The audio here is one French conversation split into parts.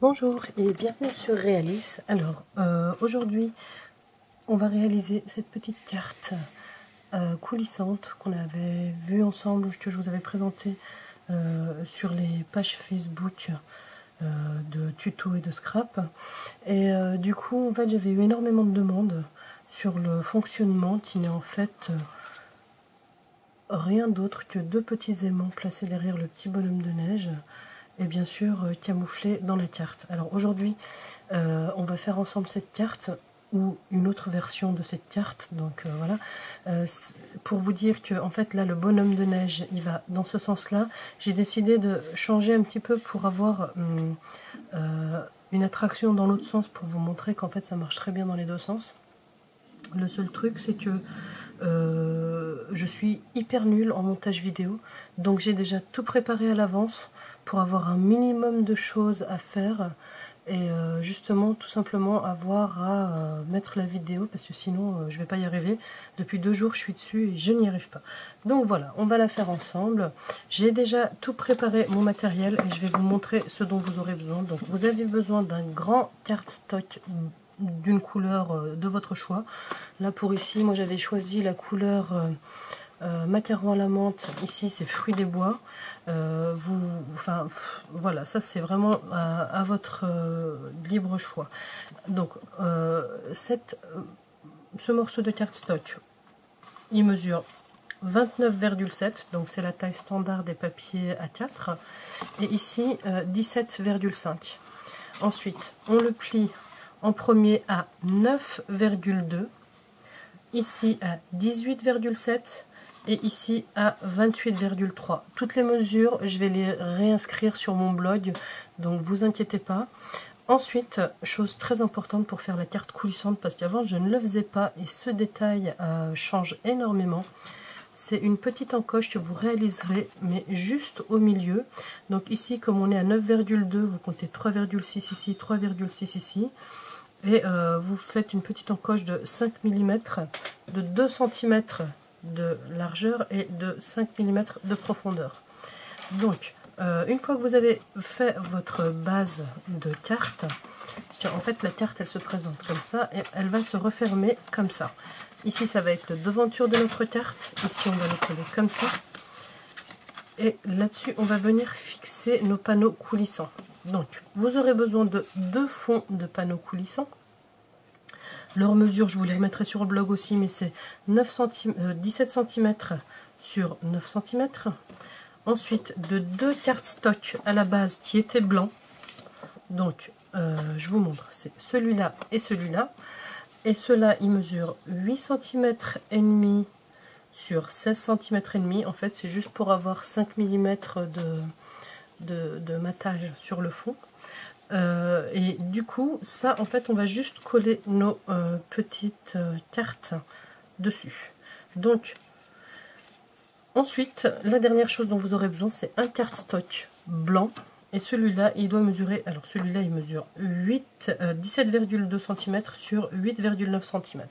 Bonjour et bienvenue sur Réalis. Alors aujourd'hui on va réaliser cette petite carte coulissante qu'on avait vue ensemble, que je vous avais présentée sur les pages Facebook de tuto et de scrap. Et du coup en fait j'avais eu énormément de demandes sur le fonctionnement qui n'est en fait rien d'autre que deux petits aimants placés derrière le petit bonhomme de neige et bien sûr camouflé dans la carte. Alors aujourd'hui on va faire ensemble cette carte ou une autre version de cette carte, donc voilà, pour vous dire que en fait là le bonhomme de neige il va dans ce sens là. J'ai décidé de changer un petit peu pour avoir une attraction dans l'autre sens, pour vous montrer qu'en fait ça marche très bien dans les deux sens. Le seul truc c'est que je suis hyper nulle en montage vidéo, donc j'ai déjà tout préparé à l'avance pour avoir un minimum de choses à faire et justement tout simplement avoir à mettre la vidéo, parce que sinon je vais pas y arriver. Depuis 2 jours je suis dessus et je n'y arrive pas. Donc voilà, on va la faire ensemble. J'ai déjà tout préparé mon matériel et je vais vous montrer ce dont vous aurez besoin. Donc vous avez besoin d'un grand cardstock d'une couleur de votre choix. Là pour ici, moi j'avais choisi la couleur macaron à la menthe. Ici c'est fruits des bois. Enfin voilà, ça c'est vraiment à votre libre choix. Donc ce morceau de cardstock, il mesure 29,7, donc c'est la taille standard des papiers A4, et ici 17,5. Ensuite on le plie en premier à 9,2, ici à 18,7 et ici à 28,3. Toutes les mesures, je vais les réinscrire sur mon blog, donc vous inquiétez pas. Ensuite, chose très importante pour faire la carte coulissante, parce qu'avant je ne le faisais pas et ce détail change énormément. C'est une petite encoche que vous réaliserez, mais juste au milieu. Donc ici, comme on est à 9,2, vous comptez 3,6 ici, 3,6 ici. Et vous faites une petite encoche de 5 mm, de 2 cm de largeur et de 5 mm de profondeur. Donc, une fois que vous avez fait votre base de carte, parce qu'en fait la carte elle se présente comme ça et elle va se refermer comme ça. Ici ça va être le devanture de notre carte, ici on va le coller comme ça. Et là-dessus on va venir fixer nos panneaux coulissants. Donc vous aurez besoin de 2 fonds de panneaux coulissants. Leur mesure, je vous les remettrai sur le blog aussi, mais c'est 17 cm sur 9 cm. Ensuite, de 2 cardstock à la base qui étaient blancs. Donc, je vous montre, c'est celui-là et celui-là. Et ceux-là, ils mesurent 8 cm et demi sur 16 cm et demi. En fait, c'est juste pour avoir 5 mm de matage sur le fond. Et du coup, ça, en fait, on va juste coller nos petites cartes dessus. Donc, ensuite, la dernière chose dont vous aurez besoin, c'est un cardstock blanc. Et celui-là, il doit mesurer, alors celui-là, il mesure 17,2 cm sur 8,9 cm.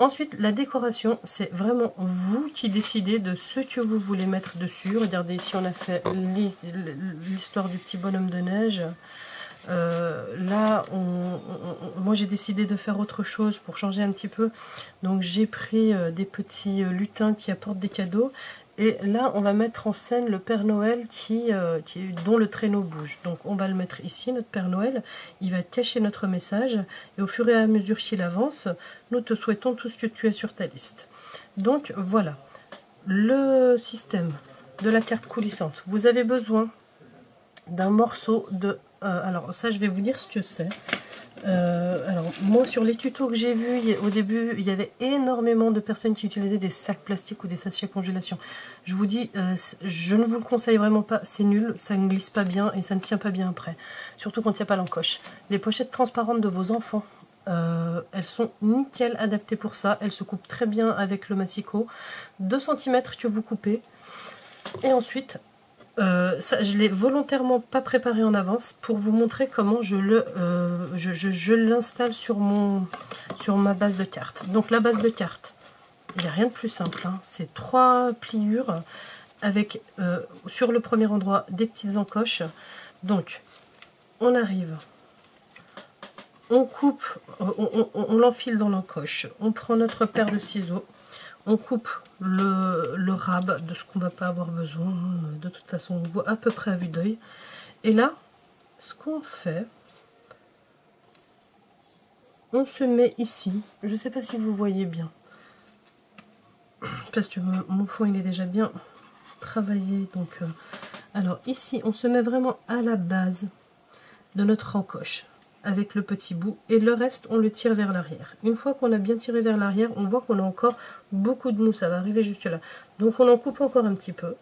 Ensuite, la décoration, c'est vraiment vous qui décidez de ce que vous voulez mettre dessus. Regardez, ici on a fait l'histoire du petit bonhomme de neige. Là, moi j'ai décidé de faire autre chose pour changer un petit peu. Donc j'ai pris des petits lutins qui apportent des cadeaux. Et là, on va mettre en scène le Père Noël dont le traîneau bouge. Donc on va le mettre ici, notre Père Noël. Il va cacher notre message. Et au fur et à mesure qu'il avance, nous te souhaitons tout ce que tu as sur ta liste. Donc voilà, le système de la carte coulissante. Vous avez besoin d'un morceau de... alors ça, je vais vous dire ce que c'est. Alors moi sur les tutos que j'ai vus au début, il y avait énormément de personnes qui utilisaient des sacs plastiques ou des sachets à congélation. Je vous dis, je ne vous le conseille vraiment pas, c'est nul, ça ne glisse pas bien et ça ne tient pas bien après, surtout quand il n'y a pas l'encoche. Les pochettes transparentes de vos enfants, elles sont nickel adaptées pour ça, elles se coupent très bien avec le massicot. 2 cm que vous coupez et ensuite ça, je l'ai volontairement pas préparé en avance pour vous montrer comment je l'installe sur ma base de carte. Donc la base de carte, il n'y a rien de plus simple, hein. C'est 3 pliures avec sur le premier endroit des petites encoches. Donc on arrive, on coupe, on l'enfile dans l'encoche, on prend notre paire de ciseaux, on coupe le rab de ce qu'on va pas avoir besoin, de toute façon on voit à peu près à vue d'œil. Et là, ce qu'on fait, on se met ici, je ne sais pas si vous voyez bien, parce que mon fond il est déjà bien travaillé, donc alors ici on se met vraiment à la base de notre encoche avec le petit bout, et le reste on le tire vers l'arrière. Une fois qu'on a bien tiré vers l'arrière, on voit qu'on a encore beaucoup de mou, ça va arriver jusque là, donc on en coupe encore un petit peu.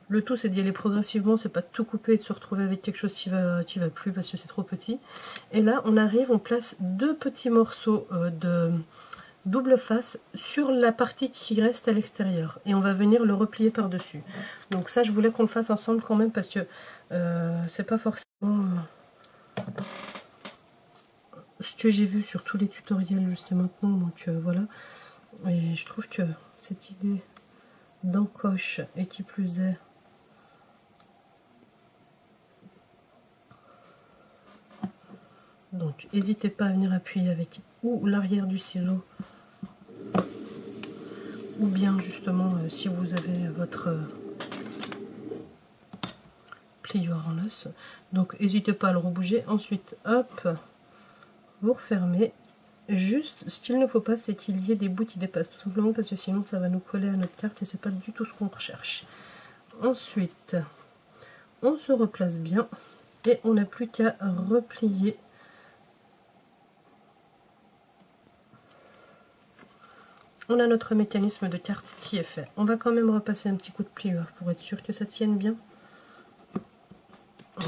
Le tout c'est d'y aller progressivement, c'est pas tout couper et de se retrouver avec quelque chose qui va plus parce que c'est trop petit. Et là on arrive, on place deux petits morceaux de double face sur la partie qui reste à l'extérieur et on va venir le replier par dessus. Donc ça je voulais qu'on le fasse ensemble quand même parce que c'est pas forcément ce que j'ai vu sur tous les tutoriels jusqu'à maintenant, donc voilà. Et je trouve que cette idée d'encoche, et qui plus est donc n'hésitez pas à venir appuyer avec ou l'arrière du ciseau ou bien justement si vous avez votre plieur en os, donc n'hésitez pas à le rebouger. Ensuite hop, vous refermez. Juste ce qu'il ne faut pas, c'est qu'il y ait des bouts qui dépassent, tout simplement parce que sinon ça va nous coller à notre carte et c'est pas du tout ce qu'on recherche. Ensuite on se replace bien et on n'a plus qu'à replier on a notre mécanisme de carte qui est fait. On va quand même repasser un petit coup de plieur pour être sûr que ça tienne bien.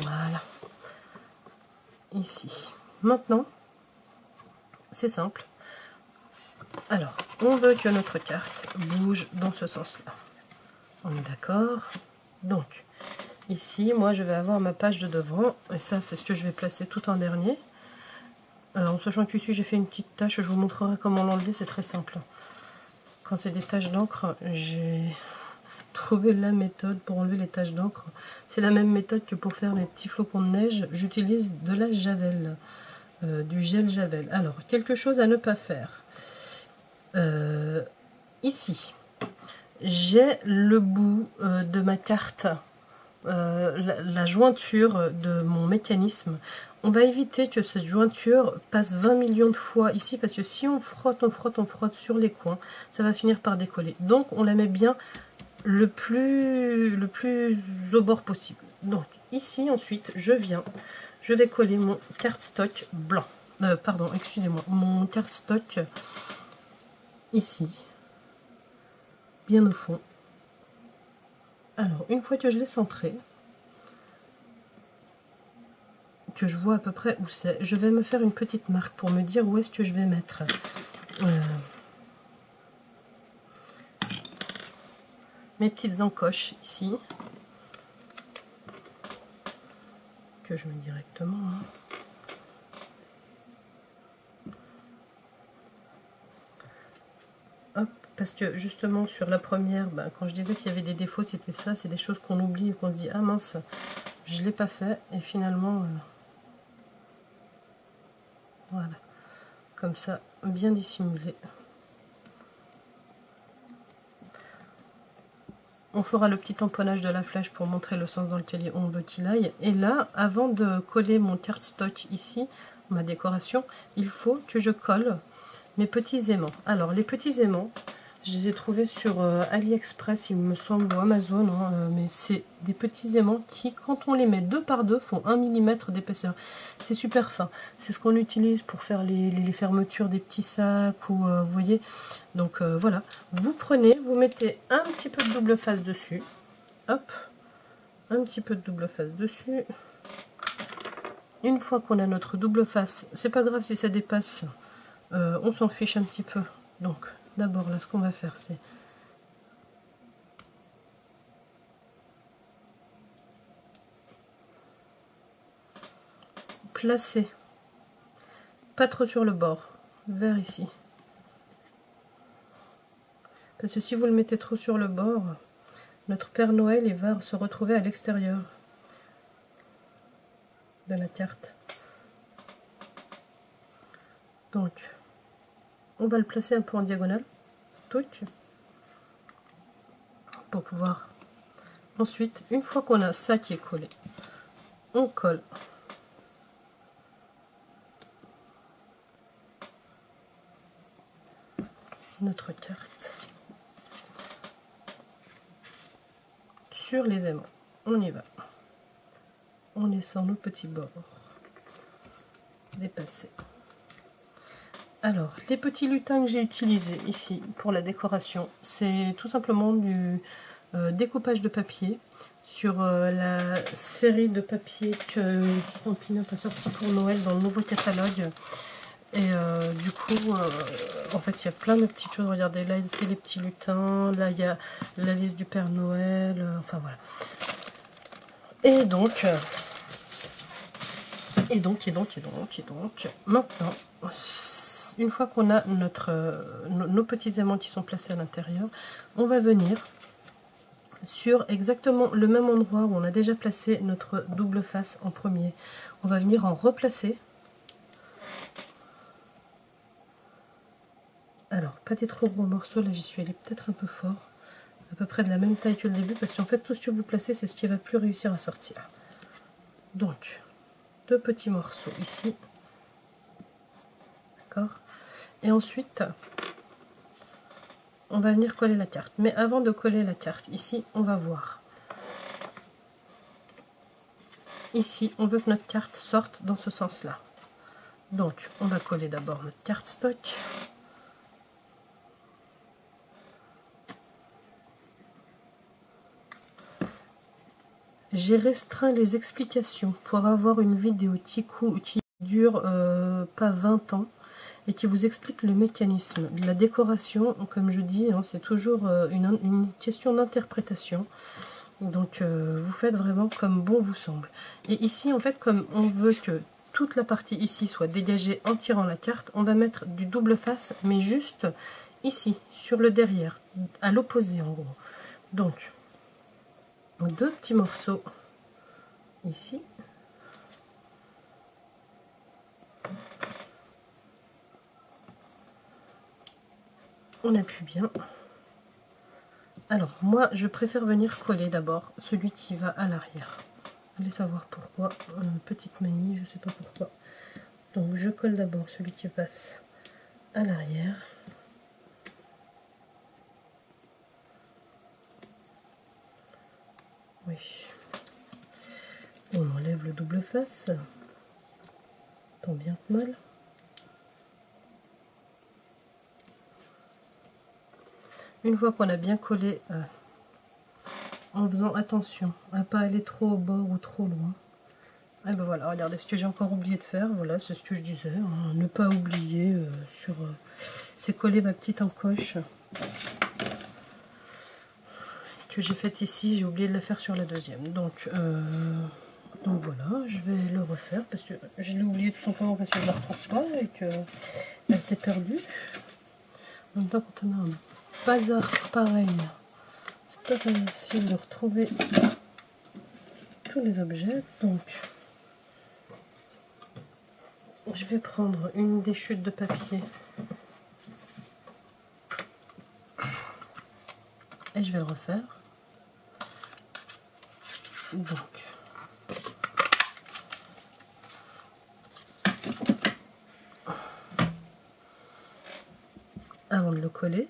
Voilà. Ici. Maintenant, c'est simple. Alors, on veut que notre carte bouge dans ce sens-là. On est d'accord? Donc, ici, moi, je vais avoir ma page de devant. Et ça, c'est ce que je vais placer tout en dernier. En sachant que ici, j'ai fait une petite tache. Je vous montrerai comment l'enlever. C'est très simple. Quand c'est des taches d'encre, j'ai trouvé la méthode pour enlever les taches d'encre. C'est la même méthode que pour faire les petits flocons de neige. J'utilise de la javel, du gel javel. Alors, quelque chose à ne pas faire. Ici, j'ai le bout de ma carte, la jointure de mon mécanisme. On va éviter que cette jointure passe 20 millions de fois ici, parce que si on frotte sur les coins, ça va finir par décoller. Donc on la met bien le plus au bord possible. Donc ici ensuite je vais coller mon cardstock blanc. Pardon, excusez-moi, mon cardstock ici, bien au fond. Alors une fois que je l'ai centré, que je vois à peu près où c'est, je vais me faire une petite marque pour me dire où est-ce que je vais mettre mes petites encoches ici, que je mets directement. Hop, parce que justement sur la première, quand je disais qu'il y avait des défauts, c'était ça, c'est des choses qu'on oublie et qu'on se dit ah mince, je l'ai pas fait, et finalement voilà, comme ça, bien dissimulé. On fera le petit tamponnage de la flèche pour montrer le sens dans lequel on veut qu'il aille. Et là, avant de coller mon cardstock ici, ma décoration, il faut que je colle mes petits aimants. Alors, les petits aimants, je les ai trouvés sur AliExpress, il me semble, ou Amazon, hein, mais c'est des petits aimants qui, quand on les met 2 par 2, font 1 mm d'épaisseur. C'est super fin. C'est ce qu'on utilise pour faire les fermetures des petits sacs, ou vous voyez. Donc voilà, vous prenez, vous mettez un petit peu de double face dessus. Hop, un petit peu de double face dessus. Une fois qu'on a notre double face, c'est pas grave si ça dépasse, on s'en fiche un petit peu. Donc d'abord là, ce qu'on va faire, c'est placer, pas trop sur le bord, vers ici. Parce que si vous le mettez trop sur le bord, notre Père Noël il va se retrouver à l'extérieur. de la carte. Donc, on va le placer un peu en diagonale, touc, pour pouvoir ensuite, une fois qu'on a ça qui est collé, on colle notre carte sur les aimants. On y va. On laissant nos petits bords dépasser. Alors, les petits lutins que j'ai utilisés ici pour la décoration, c'est tout simplement du découpage de papier sur la série de papier que Stampin' Up a sorti pour Noël dans le nouveau catalogue. Et du coup, en fait, il y a plein de petites choses. Regardez, là, c'est les petits lutins. Là, il y a la liste du Père Noël. Enfin, voilà. Et donc, maintenant, une fois qu'on a nos petits aimants qui sont placés à l'intérieur, on va venir sur exactement le même endroit où on a déjà placé notre double face en premier. On va venir en replacer. Alors, pas des trop gros morceaux, là j'y suis allée peut-être un peu fort. À peu près de la même taille que le début, parce qu'en fait tout ce que vous placez, c'est ce qui va plus réussir à sortir. Donc, 2 petits morceaux ici. D'accord. Et ensuite, on va venir coller la carte. Mais avant de coller la carte, ici, on va voir. Ici, on veut que notre carte sorte dans ce sens-là. Donc, on va coller d'abord notre carte stock. J'ai restreint les explications pour avoir une vidéo qui dure pas 20 ans et qui vous explique le mécanisme. La décoration, comme je dis, hein, c'est toujours une question d'interprétation. Donc vous faites vraiment comme bon vous semble. Et ici, en fait, comme on veut que toute la partie ici soit dégagée en tirant la carte, on va mettre du double face, mais juste ici, sur le derrière, à l'opposé en gros. Donc, 2 petits morceaux ici. On appuie bien. Alors, moi, je préfère venir coller d'abord celui qui va à l'arrière. Allez savoir pourquoi. Petite manie, je sais pas pourquoi. Donc, je colle d'abord celui qui passe à l'arrière. Oui. On enlève le double face. Tant bien que mal. Une fois qu'on a bien collé, en faisant attention à ne pas aller trop au bord ou trop loin. Et ben voilà, regardez ce que j'ai encore oublié de faire. Voilà, c'est ce que je disais. Hein, ne pas oublier c'est coller ma petite encoche que j'ai faite ici. J'ai oublié de la faire sur la deuxième. Donc voilà, je vais le refaire parce que je l'ai oublié tout simplement parce que je ne la retrouve pas et qu'elle s'est perdue. En même temps, quand on a un bazar pareil, c'est pas facile de retrouver tous les objets. Donc, je vais prendre une des chutes de papier et je vais le refaire. Donc, avant de le coller,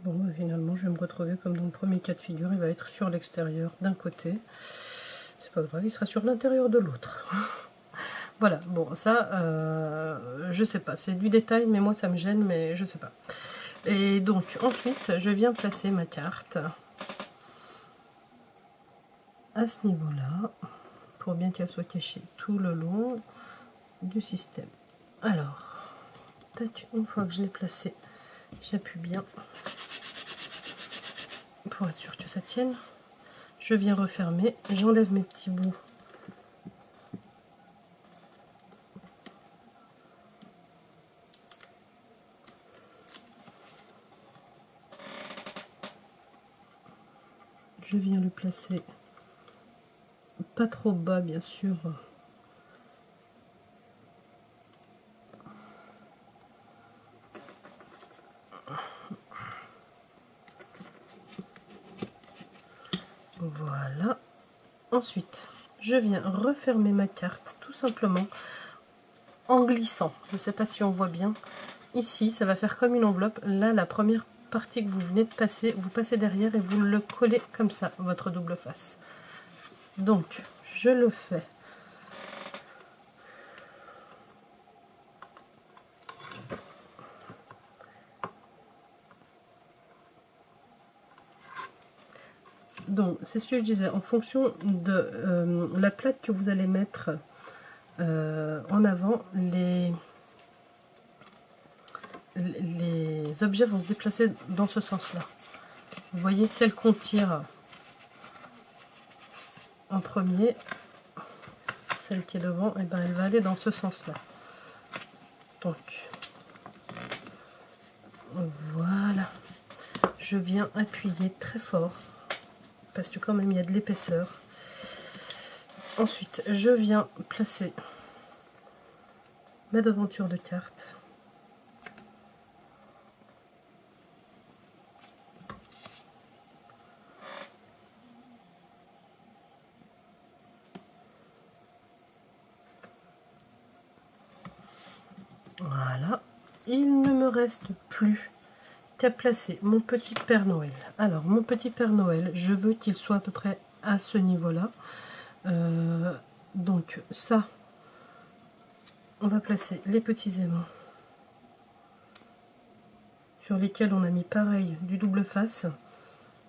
bon, finalement, je vais me retrouver comme dans le premier cas de figure. Il va être sur l'extérieur d'un côté. C'est pas grave, il sera sur l'intérieur de l'autre. Voilà, bon, ça, je sais pas. C'est du détail, mais moi, ça me gêne, mais je sais pas. Et donc, ensuite, je viens placer ma carte à ce niveau-là, pour bien qu'elle soit cachée tout le long du système. Alors, tac, une fois que je l'ai placée, j'appuie bien pour être sûr que ça tienne. Je viens refermer, j'enlève mes petits bouts je viens le placer pas trop bas, bien sûr. Voilà. Ensuite, je viens refermer ma carte tout simplement en glissant. Je ne sais pas si on voit bien. Ici, ça va faire comme une enveloppe. Là, la première partie que vous venez de passer, vous passez derrière et vous le collez comme ça, votre double face. Donc, je le fais. Donc, c'est ce que je disais, en fonction de la plaque que vous allez mettre en avant, les objets vont se déplacer dans ce sens-là. Vous voyez, celle qu'on tire en premier, celle qui est devant, et ben elle va aller dans ce sens-là. Donc, voilà. Je viens appuyer très fort, parce que quand même il y a de l'épaisseur. Ensuite, je viens placer ma devanture de carte. Voilà. Il ne me reste plus qu'à placer mon petit Père Noël. Alors, mon petit Père Noël, je veux qu'il soit à peu près à ce niveau-là. Donc, ça, on va placer les petits aimants sur lesquels on a mis pareil du double face.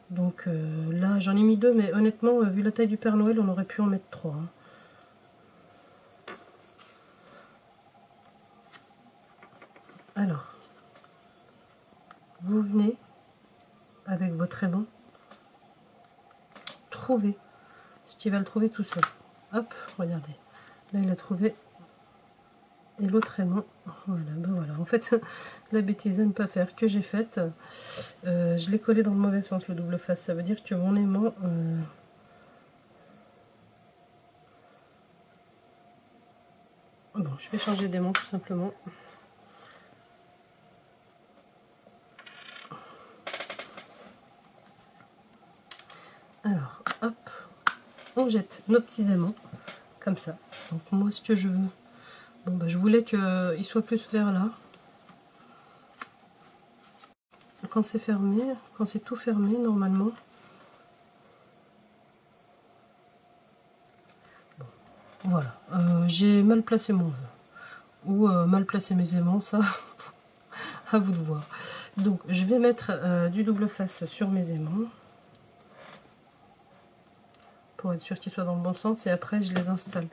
Donc là, j'en ai mis 2, mais honnêtement, vu la taille du Père Noël, on aurait pu en mettre 3. Hein. Alors, vous venez avec votre aimant trouver ce qu'il va le trouver tout seul. Hop, regardez. Là, il a trouvé. Et l'autre aimant, voilà, ben voilà. En fait, la bêtise à ne pas faire que j'ai faite, je l'ai collé dans le mauvais sens, le double face. Ça veut dire que mon aimant... Bon, je vais changer d'aimant tout simplement. Alors, hop, on jette nos petits aimants, comme ça. Donc moi, ce que je veux, bon, bah, je voulais qu'il soit plus vers là. Quand c'est fermé, quand c'est tout fermé, normalement. Bon, voilà, j'ai mal placé mon vœu. Ou mal placé mes aimants, ça, à vous de voir. Donc, je vais mettre du double face sur mes aimants. Pour être sûr qu'ils soient dans le bon sens, et après je les installe.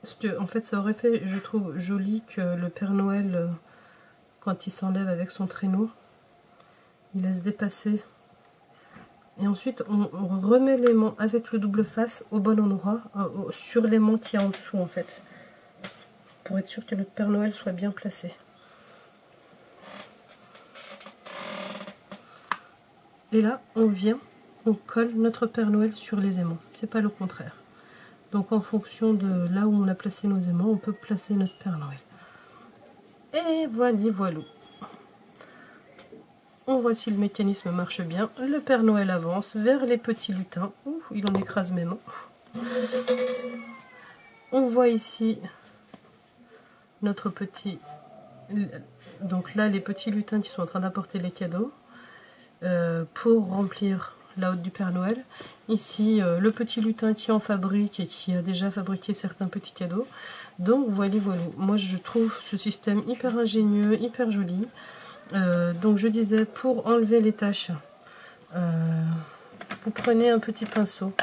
Parce que, en fait, ça aurait fait, je trouve, joli que le Père Noël, quand il s'enlève avec son traîneau, il laisse dépasser. Et ensuite, on remet l'aimant avec le double face au bon endroit, sur l'aimant qui est en dessous, en fait. Pour être sûr que le Père Noël soit bien placé. Et là, on colle notre Père Noël sur les aimants. C'est pas le contraire. Donc en fonction de là où on a placé nos aimants, on peut placer notre Père Noël. Et voilà. On voit si le mécanisme marche bien. Le Père Noël avance vers les petits lutins. Ouh, il en écrase mes mains. On voit ici notre petit... Donc là, les petits lutins qui sont en train d'apporter les cadeaux pour remplir la haute du Père Noël. Ici, le petit lutin qui en fabrique et qui a déjà fabriqué certains petits cadeaux. Donc voilà. Moi, je trouve ce système hyper ingénieux, hyper joli. Donc je disais, pour enlever les taches, vous prenez un petit pinceau.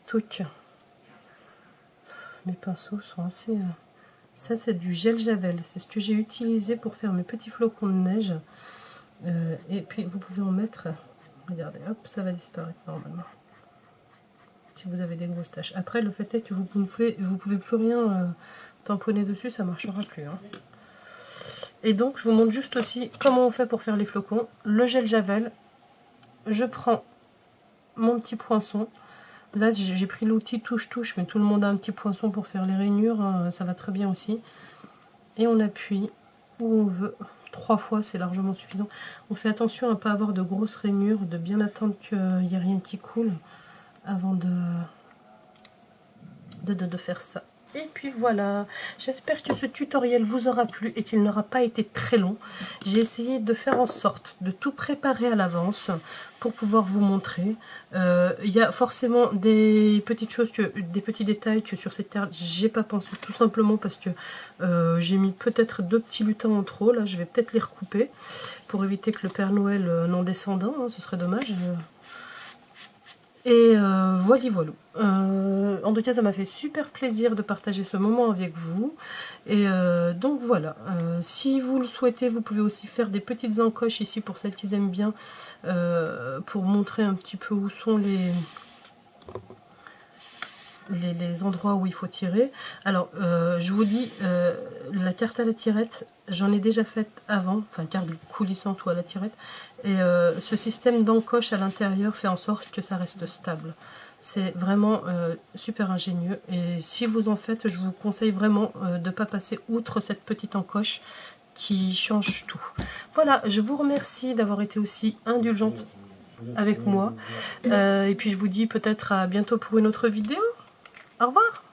Touc. Mes pinceaux sont assez... Ça, c'est du gel Javel. C'est ce que j'ai utilisé pour faire mes petits flocons de neige. Et puis, vous pouvez en mettre... Regardez, hop, ça va disparaître normalement. Si vous avez des grosses taches. Après, le fait est que vous pouvez plus rien tamponner dessus, ça ne marchera plus. Hein. Et donc je vous montre juste aussi comment on fait pour faire les flocons. Le gel Javel, je prends mon petit poinçon. Là j'ai pris l'outil touche-touche, mais tout le monde a un petit poinçon pour faire les rainures, hein, ça va très bien aussi. Et on appuie où on veut, 3 fois c'est largement suffisant. On fait attention à ne pas avoir de grosses rainures, de bien attendre qu'il n'y ait rien qui coule avant de faire ça. Et puis voilà, j'espère que ce tutoriel vous aura plu et qu'il n'aura pas été très long. J'ai essayé de faire en sorte de tout préparer à l'avance pour pouvoir vous montrer. Il y a forcément des petites choses, des petits détails que sur cette carte j'ai pas pensé, tout simplement parce que j'ai mis peut-être 2 petits lutins en trop. Là je vais peut-être les recouper pour éviter que le Père Noël n'en descende un, hein, ce serait dommage. Et voilà. En tout cas, ça m'a fait super plaisir de partager ce moment avec vous. Et donc voilà, si vous le souhaitez, vous pouvez aussi faire des petites encoches ici pour celles qui aiment bien, pour montrer un petit peu où sont les endroits où il faut tirer. Alors, je vous dis, la carte à la tirette, j'en ai déjà faite avant, enfin carte coulissante ou à la tirette, et ce système d'encoche à l'intérieur fait en sorte que ça reste stable. C'est vraiment super ingénieux, et si vous en faites, je vous conseille vraiment de ne pas passer outre cette petite encoche qui change tout. Voilà, je vous remercie d'avoir été aussi indulgente avec moi, et puis je vous dis peut-être à bientôt pour une autre vidéo. Au revoir!